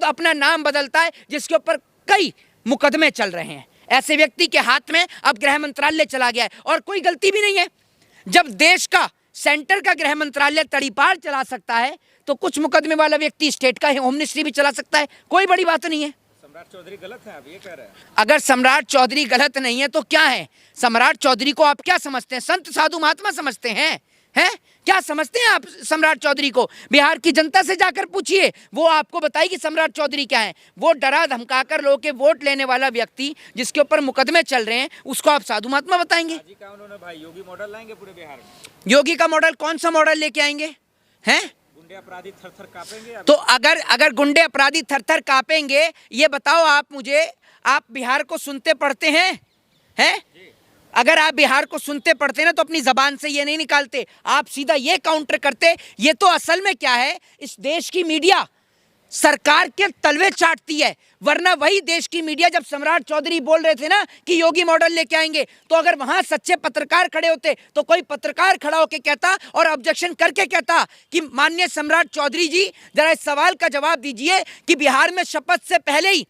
तो अपना नाम बदलता है जिसके ऊपर कई मुकदमे चल रहे हैं। ऐसे व्यक्ति के हाथ में अब गृह मंत्रालय चला गया है और कोई गलती भी नहीं है। जब देश का सेंटर का गृह मंत्रालय तड़ीपार चला सकता है तो कुछ मुकदमे वाला व्यक्ति स्टेट का होम मिनिस्ट्री भी चला सकता है, कोई बड़ी बात नहीं है। सम्राट चौधरी गलत है, आप ये कह रहे हैं? अगर सम्राट चौधरी गलत नहीं है तो क्या है? सम्राट चौधरी को आप क्या समझते हैं? संत साधु महात्मा समझते हैं? क्या समझते हैं आप सम्राट चौधरी को? बिहार की जनता से जाकर पूछिए, वो आपको बताएगी सम्राट चौधरी क्या है। वो डरा धमकाकर लोगों के वोट लेने वाला व्यक्ति जिसके ऊपर मुकदमे चल रहे हैं, उसको आप साधु महात्मा बताएंगे? उन्होंने भाई योगी मॉडल लाएंगे पूरे बिहार में। योगी का मॉडल, कौन सा मॉडल लेके आएंगे? हैं? गुंडे अपराधी थर-थर कांपेंगे। तो अगर गुंडे अपराधी थर-थर कांपेंगे, ये बताओ आप मुझे, आप बिहार को सुनते पढ़ते हैं? अगर आप बिहार को सुनते पढ़ते ना तो अपनी जबान से ये नहीं निकालते, आप सीधा ये काउंटर करते। ये तो असल में क्या है, इस देश की मीडिया सरकार के तलवे चाटती है। वरना वही देश की मीडिया जब सम्राट चौधरी बोल रहे थे ना कि योगी मॉडल लेके आएंगे, तो अगर वहां सच्चे पत्रकार खड़े होते तो कोई पत्रकार खड़ा होकर कहता और ऑब्जेक्शन करके कहता कि माननीय सम्राट चौधरी जी, जरा इस सवाल का जवाब दीजिए कि बिहार में शपथ से पहले ही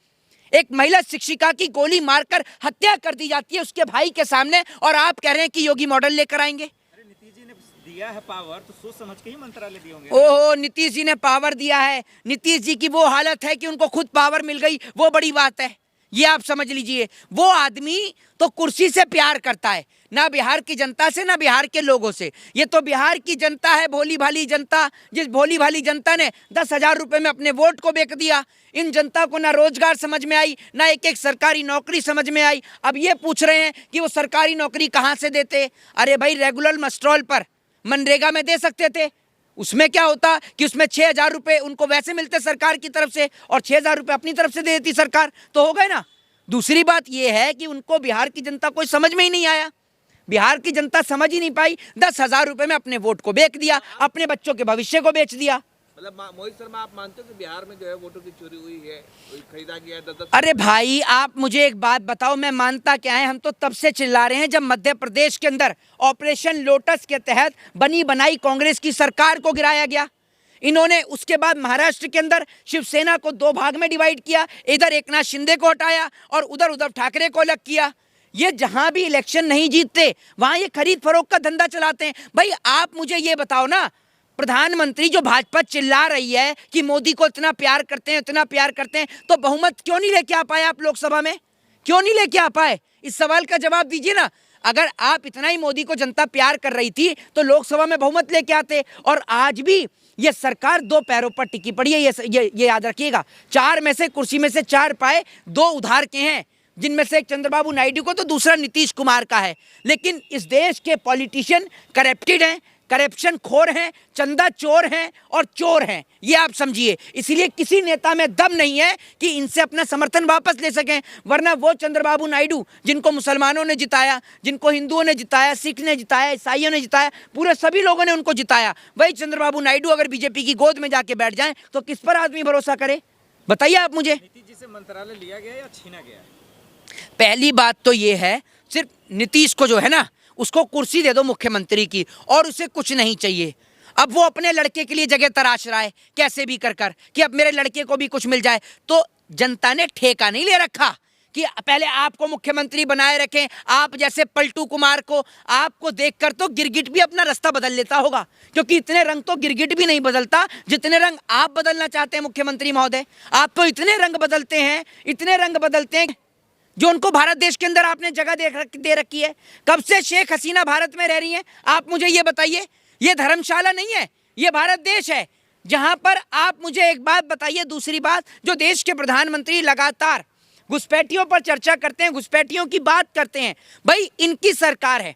एक महिला शिक्षिका की गोली मारकर हत्या कर दी जाती है उसके भाई के सामने, और आप कह रहे हैं कि योगी मॉडल लेकर आएंगे। अरे नीतीश जी ने दिया है पावर, तो सोच समझ के ही मंत्रालय दिए होंगे। ओहो, नीतीश जी ने पावर दिया है। नीतीश जी की वो हालत है कि उनको खुद पावर मिल गई, वो बड़ी बात है, ये आप समझ लीजिए। वो आदमी तो कुर्सी से प्यार करता है, ना बिहार की जनता से, ना बिहार के लोगों से। ये तो बिहार की जनता है, भोली भाली जनता, जिस भोली भाली जनता ने 10,000 रुपए में अपने वोट को बेच दिया। इन जनता को ना रोजगार समझ में आई, ना एक एक सरकारी नौकरी समझ में आई। अब ये पूछ रहे हैं कि वो सरकारी नौकरी कहाँ से देते? अरे भाई, रेगुलर मस्ट्रोल पर मनरेगा में दे सकते थे। उसमें क्या होता कि उसमें 6,000 रुपए उनको वैसे मिलते सरकार की तरफ से और 6,000 रुपए अपनी तरफ से दे देती सरकार, तो हो गए ना। दूसरी बात यह है कि उनको बिहार की जनता कोई समझ में ही नहीं आया। बिहार की जनता समझ ही नहीं पाई। 10,000 रुपए में अपने वोट को बेच दिया, अपने बच्चों के भविष्य को बेच दिया। मतलब मोहित शर्मा, आप मानते हो कि बिहार में जो है वोटों की चोरी हुई है, खरीदा गया है 10-10? अरे भाई, आप मुझे एक बात बताओ, मैं मानता क्या है? हम तो तब से चिल्ला रहे हैं जब मध्य प्रदेश के अंदर ऑपरेशन लोटस के तहत बनी बनाई कांग्रेस की सरकार को गिराया गया। इन्होंने उसके बाद महाराष्ट्र के अंदर शिवसेना को 2 भाग में डिवाइड किया, इधर एकनाथ शिंदे को हटाया और उधर उद्धव ठाकरे को अलग किया। ये जहां भी इलेक्शन नहीं जीतते वहां ये खरीद फरोख्त का धंधा चलाते हैं। भाई आप मुझे ये बताओ ना, प्रधानमंत्री जो भाजपा चिल्ला रही है कि मोदी को इतना प्यार करते हैं, इतना प्यार करते हैं, तो बहुमत क्यों नहीं लेके आ पाए आप लोकसभा में? क्यों नहीं लेके आ पाए? इस सवाल का जवाब दीजिए ना। अगर आप इतना ही मोदी को जनता प्यार कर रही थी तो लोकसभा में बहुमत लेके आते। और आज भी ये सरकार 2 पैरों पर टिकी पड़ी है, ये याद रखिएगा। 4 में से कुर्सी में से 4 पाए 2 उधार के हैं, जिनमें से एक चंद्रबाबू नायडू को तो दूसरा नीतीश कुमार का है। लेकिन इस देश के पॉलिटिशियन करप्टेड हैं, करप्शन खोर हैं, चंदा चोर हैं और चोर हैं, ये आप समझिए। इसलिए किसी नेता में दम नहीं है कि इनसे अपना समर्थन वापस ले सकें। वरना वो चंद्रबाबू नायडू जिनको मुसलमानों ने जिताया, जिनको हिंदुओं ने जिताया, सिख ने जिताया, ईसाइयों ने जिताया, पूरे सभी लोगों ने उनको जिताया, वही चंद्रबाबू नायडू अगर बीजेपी की गोद में जाके बैठ जाएं तो किस पर आदमी भरोसा करे? बताइए आप मुझे। नीतीश जी से मंत्रालय लिया गया या छीना गया? पहली बात तो ये है, सिर्फ नीतीश को जो है ना, उसको कुर्सी दे दो मुख्यमंत्री की और उसे कुछ नहीं चाहिए। अब वो अपने लड़के के लिए जगह तराश रहा है कैसे भी कर कि अब मेरे लड़के को भी कुछ मिल जाए। तो जनता ने ठेका नहीं ले रखा कि पहले आपको मुख्यमंत्री बनाए रखें। आप जैसे पलटू कुमार को, आपको देखकर तो गिरगिट भी अपना रास्ता बदल लेता होगा, क्योंकि इतने रंग तो गिरगिट भी नहीं बदलता जितने रंग आप बदलना चाहते हैं मुख्यमंत्री महोदय। आप तो इतने रंग बदलते हैं, इतने रंग बदलते हैं जो उनको भारत देश के अंदर आपने जगह दे रखी है। कब से शेख हसीना भारत में रह रही हैं? आप मुझे ये बताइए। ये धर्मशाला नहीं है, ये भारत देश है जहां पर आप मुझे एक बात बताइए। दूसरी बात, जो देश के प्रधानमंत्री लगातार घुसपैठियों पर चर्चा करते हैं, घुसपैठियों की बात करते हैं, भाई इनकी सरकार है।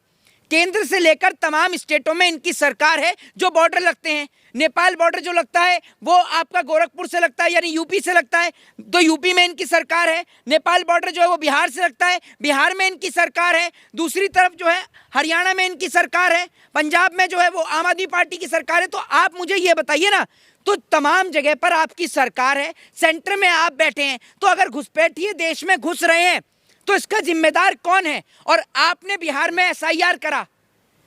केंद्र से लेकर तमाम स्टेटों में इनकी सरकार है। जो बॉर्डर लगते हैं, नेपाल बॉर्डर जो लगता है वो आपका गोरखपुर से लगता है, यानी यूपी से लगता है, तो यूपी में इनकी सरकार है। नेपाल बॉर्डर जो है वो बिहार से लगता है, बिहार में इनकी सरकार है। दूसरी तरफ जो है हरियाणा में इनकी सरकार है, पंजाब में जो है वो आम आदमी पार्टी की सरकार है। तो आप मुझे ये बताइए ना, तो तमाम जगह पर आपकी सरकार है, सेंटर में आप बैठे हैं, तो अगर घुसपैठिए देश में घुस रहे हैं तो इसका जिम्मेदार कौन है? और आपने बिहार में SIR करा,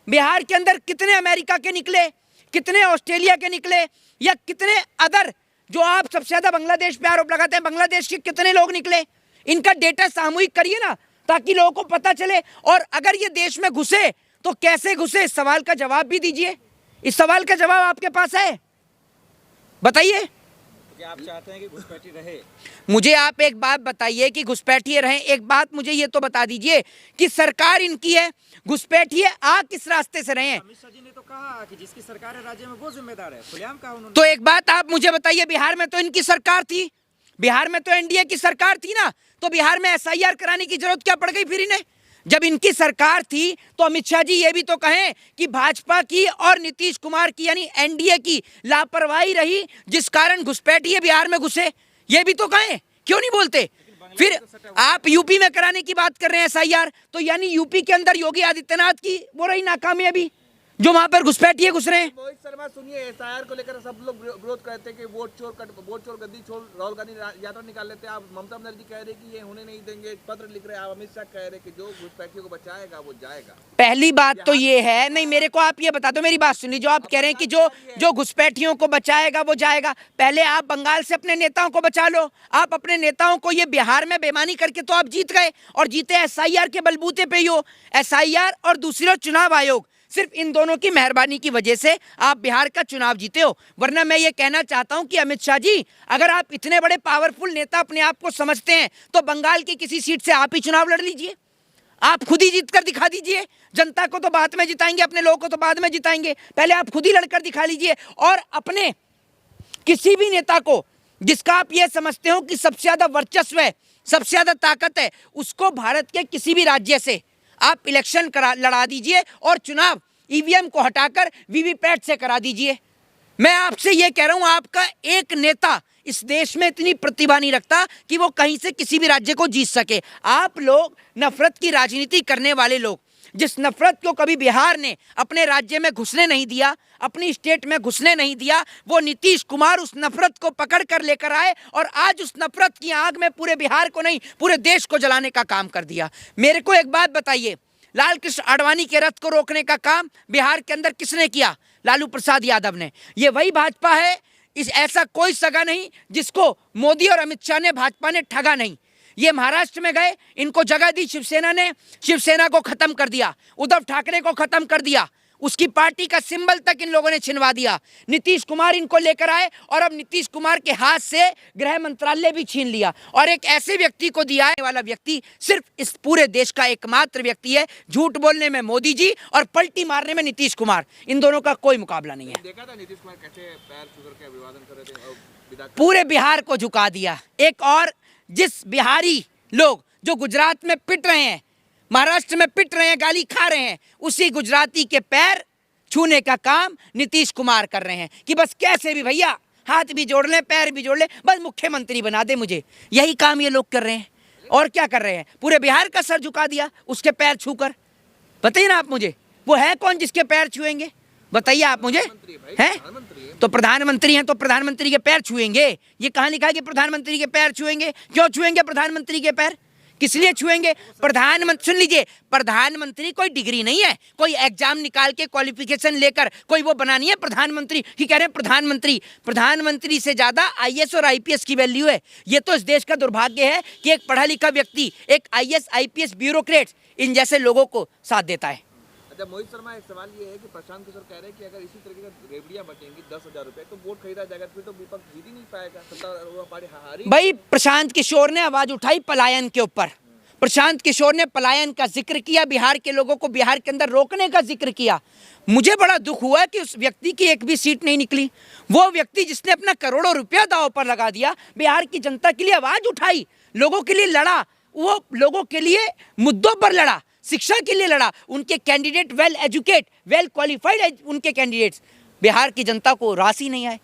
बिहार के अंदर कितने अमेरिका के निकले, कितने ऑस्ट्रेलिया के निकले, या कितने अदर जो आप सबसे ज्यादा बांग्लादेश पे आरोप लगाते हैं, बांग्लादेश के कितने लोग निकले? इनका डेटा सामूहिक करिए ना, ताकि लोगों को पता चले। और अगर ये देश में घुसे तो कैसे घुसे, इस सवाल का जवाब भी दीजिए। इस सवाल का जवाब आपके पास है, बताइए। क्या आप चाहते हैं कि घुसपैठी रहे? मुझे आप एक बात बताइए कि घुसपैठिए रहें। एक बात मुझे ये तो बता दीजिए कि सरकार इनकी है, घुसपैठिए आ किस रास्ते से रहे हैं? अमित शाह जी ने तो कहा कि जिसकी सरकार है राज्य में वो जिम्मेदार है, खुलेआम कहा उन्होंने। तो एक बात आप मुझे बताइए, बिहार में तो इनकी सरकार थी, बिहार में तो एनडीए की सरकार थी ना, तो बिहार में एसआईआर कराने की जरूरत क्या पड़ गई फिर इन्हें? जब इनकी सरकार थी तो अमित शाह जी ये भी तो कहें कि भाजपा की और नीतीश कुमार की यानी एनडीए की लापरवाही रही जिस कारण घुसपैठिए बिहार में घुसे, ये भी तो कहें। क्यों नहीं बोलते? फिर आप यूपी में कराने की बात कर रहे हैं एसआईआर, तो यानी यूपी के अंदर योगी आदित्यनाथ की वो रही नाकामयाबी जो वहां पर घुसपैठिए घुस रहे हैं। मोहित शर्मा सुनिए, एसआईआर को लेकर सब लोग विरोध करते हैं कि वोट चोर गद्दी छोड़ राहुल गांधी यात्रा निकाल लेते हैं। आप ममता बनर्जी कह रहे कि ये होने नहीं देंगे, पत्र लिख रहे हैं। आप अमित शाह कह रहे कि जो घुसपैठियों को बचाएगा वो जाएगा। पहली बात तो ये है, नहीं मेरे को आप ये बता दो, मेरी बात सुनिए। जो आप कह रहे हैं कि जो घुसपैठियों को बचाएगा वो जाएगा, पहले आप बंगाल से अपने नेताओं को बचा लो। आप अपने नेताओं को, ये बिहार में बेईमानी करके तो आप जीत गए, और जीते एसआईआर के बलबूते पे ही हो। एसआईआर और दूसरा चुनाव आयोग, सिर्फ इन दोनों की मेहरबानी की वजह से आप बिहार का चुनाव जीते हो। वरना मैं ये कहना चाहता हूं कि अमित शाह जी, अगर आप इतने बड़े पावरफुल नेता अपने आप को समझते हैं तो बंगाल की किसी सीट से आप ही चुनाव लड़ लीजिए, आप खुद ही जीत कर दिखा दीजिए। जनता को तो बाद में जिताएंगे, अपने लोगों को तो बाद में जिताएंगे, पहले आप खुद ही लड़कर दिखा लीजिए। और अपने किसी भी नेता को जिसका आप ये समझते हो कि सबसे ज्यादा वर्चस्व है, सबसे ज्यादा ताकत है, उसको भारत के किसी भी राज्य से आप इलेक्शन लड़ा दीजिए और चुनाव ईवीएम को हटाकर वीवीपैट से करा दीजिए। मैं आपसे ये कह रहा हूं, आपका एक नेता इस देश में इतनी प्रतिभा नहीं रखता कि वो कहीं से किसी भी राज्य को जीत सके। आप लोग नफरत की राजनीति करने वाले लोग, जिस नफरत को कभी बिहार ने अपने राज्य में घुसने नहीं दिया, अपनी स्टेट में घुसने नहीं दिया, वो नीतीश कुमार उस नफरत को पकड़ कर लेकर आए और आज उस नफरत की आग में पूरे बिहार को नहीं, पूरे देश को जलाने का काम कर दिया। मेरे को एक बात बताइए, लाल कृष्ण आडवाणी के रथ को रोकने का काम बिहार के अंदर किसने किया? लालू प्रसाद यादव ने। ये वही भाजपा है, इस ऐसा कोई सगा नहीं जिसको मोदी और अमित शाह ने, भाजपा ने ठगा नहीं। ये महाराष्ट्र में गए, इनको जगह दी शिवसेना ने, शिवसेना को खत्म कर दिया, उद्धव ठाकरे को खत्म कर दिया, उसकी पार्टी का सिंबल तक इन लोगों ने छिनवा दिया। नीतीश कुमार इनको लेकर आए और अब नीतीश कुमार के हाथ से गृह मंत्रालय भी छीन लिया, और एक ऐसे व्यक्ति को दिया है वाला व्यक्ति सिर्फ इस पूरे देश का एकमात्र व्यक्ति है। झूठ बोलने में मोदी जी और पलटी मारने में नीतीश कुमार, इन दोनों का कोई मुकाबला नहीं है। देखा था नीतीश कुमार कैसे पैर छू करके अभिवादन कर रहे थे और विदा कर- पूरे बिहार को झुका दिया। एक और, जिस बिहारी लोग जो गुजरात में पिट रहे हैं, महाराष्ट्र में पिट रहे हैं, गाली खा रहे हैं, उसी गुजराती के पैर छूने का काम नीतीश कुमार कर रहे हैं कि बस कैसे भी भैया हाथ भी जोड़ लें, पैर भी जोड़ लें, बस मुख्यमंत्री बना दे मुझे। यही काम ये लोग कर रहे हैं। और क्या कर रहे हैं? पूरे बिहार का सर झुका दिया उसके पैर छूकर। बताइए ना आप मुझे, वो है कौन जिसके पैर छुएंगे? बताइए आप मुझे। हैं? तो प्रधानमंत्री हैं तो प्रधानमंत्री के पैर छुएंगे? ये कहाँ लिखा है कि प्रधानमंत्री के पैर छुएंगे? क्यों छुएंगे प्रधानमंत्री के पैर? किस लिए छुएंगे? प्रधानमंत्री, सुन लीजिए, प्रधानमंत्री कोई डिग्री नहीं है, कोई एग्जाम निकाल के क्वालिफिकेशन लेकर कोई वो बना नहीं है प्रधानमंत्री कि कह रहे हैं प्रधानमंत्री। प्रधानमंत्री से ज्यादा आईएएस और आईपीएस की वैल्यू है। ये तो इस देश का दुर्भाग्य है कि एक पढ़ा लिखा व्यक्ति, एक आईएएस आईपीएस ब्यूरोक्रेट इन जैसे लोगों को साथ देता है। अच्छा मोहित शर्मा, एक सवाल ये है कि प्रशांत किशोर कह रहे हैं कि अगर इसी तरीके का रेवड़ियां बटेंगी 10,000 रुपए तो वोट खरीदा जाएगा, फिर तो विपक्ष जीत ही नहीं पाएगा, सत्ता पार्टी हारी। भाई प्रशांत किशोर ने आवाज उठाई पलायन के ऊपर, प्रशांत किशोर ने पलायन का जिक्र किया, बिहार के लोगों को बिहार के अंदर रोकने का जिक्र किया। मुझे बड़ा दुख हुआ कि उस व्यक्ति की एक भी सीट नहीं निकली। वो व्यक्ति जिसने अपना करोड़ों रुपया दांव पर लगा दिया, बिहार की जनता के लिए आवाज उठाई, लोगों के लिए लड़ा, वो लोगों के लिए मुद्दों पर लड़ा, शिक्षा के लिए लड़ा, उनके candidate well educate, well qualified उनके कैंडिडेट्स, बिहार की जनता को रास ही नहीं आए।